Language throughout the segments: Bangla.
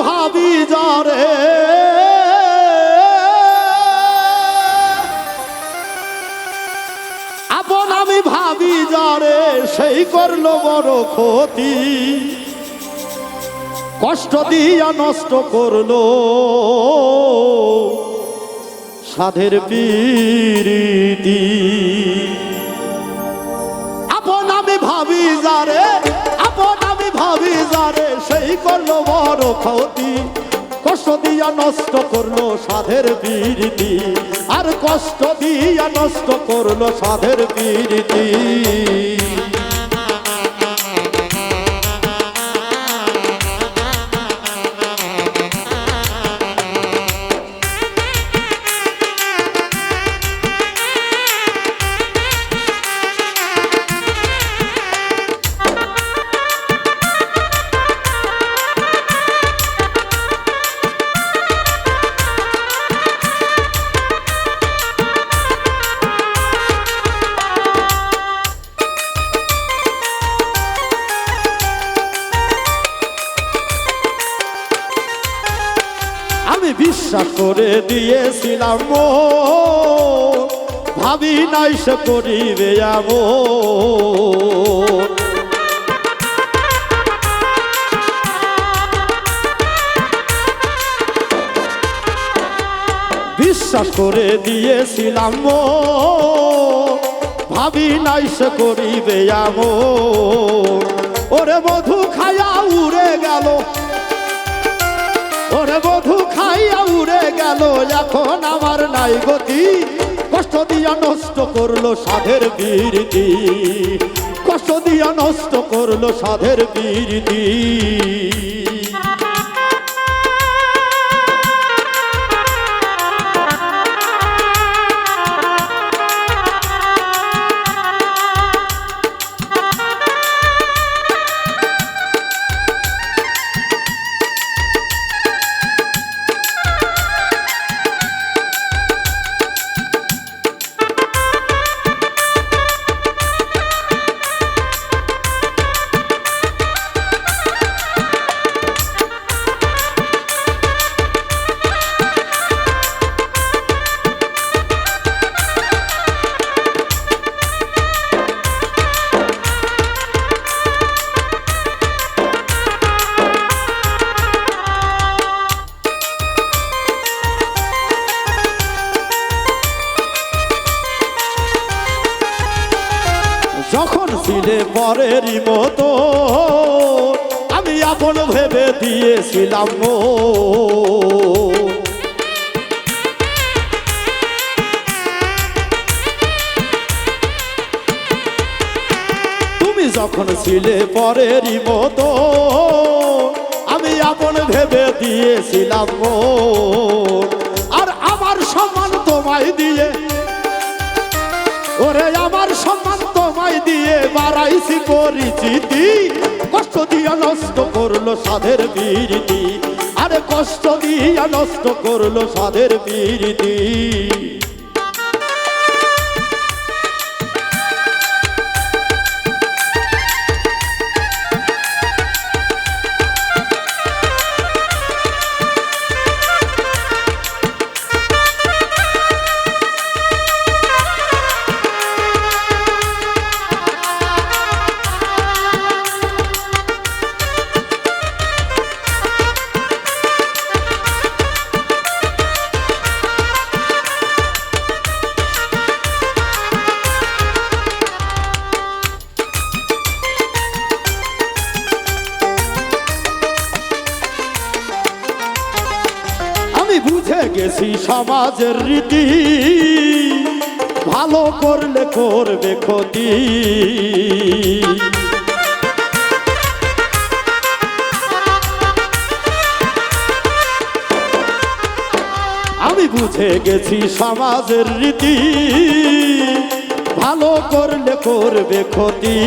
ভাবি যারে আপন আমি ভাবি যারে সেই করলো বড় ক্ষতি কষ্ট দিয়া নষ্ট করলো সাধের প্রীতি আপন আমি ভাবি যারে আপন আমি ভাবি যারে সেই করলো বড় ক্ষতি কষ্ট দিয়া নষ্ট করলো সাধের প্রীতি আর কষ্ট দিয়া নষ্ট করলো সাধের প্রীতি আমি বিশ্বাস করে দিয়েছিলাম ভাবি নাই সে করিবে বিশ্বাস করে দিয়েছিলাম ভাবি নাই সে করিবে ওরে মধু খায়া উড়ে গেল ওরে বধু খাইয়া উড়ে গেল এখন আমার নাই গতি কষ্ট দিয়া নষ্ট করলো সাধের প্রীতি কষ্ট দিয়া নষ্ট করলো সাধের প্রীতি যখন ছিলে পরেরই মতো আমি আপন ভেবে দিয়েছিলাম তুমি যখন ছিলে পরেরই মতো আমি আপন ভেবে দিয়েছিলাম আর আমার সম্মান তোমায় দিয়ে ওরে আমার সম্মান তোমায় দিয়ে বাড়াইছি পরিচিতি কষ্ট দিয়া নষ্ট করলো সাধের প্রীতি আরে কষ্ট দিয়া নষ্ট করলো সাধের প্রীতি বুঝে গেছি সমাজের রীতি ভালো করলে করবে ক্ষতি আমি বুঝে গেছি সমাজের রীতি ভালো করলে করবে ক্ষতি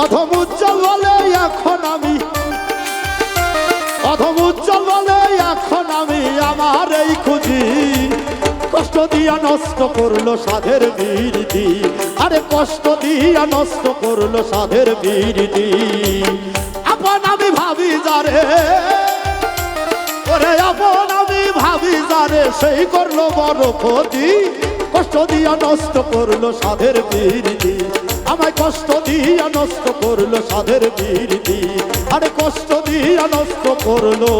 অধম উজ্জ্বল বলে এখন আমি অধম উজ্জ্বল বলে এখন আমি আমার এই খুঁজি কষ্ট দিয়া নষ্ট করলো সাধের প্রীতি আরে কষ্ট দিয়া নষ্ট করলো সাধের প্রীতি আপন আমি ভাবি যারে আরে আপন আমি ভাবি যারে সেই করলো বড় ক্ষতি কষ্ট দিয়া নষ্ট করলো সাধের প্রীতি আমায় কষ্ট দিয়া নষ্ট করলো সাধের প্রীতি আরে কষ্ট দিয়া নষ্ট করলো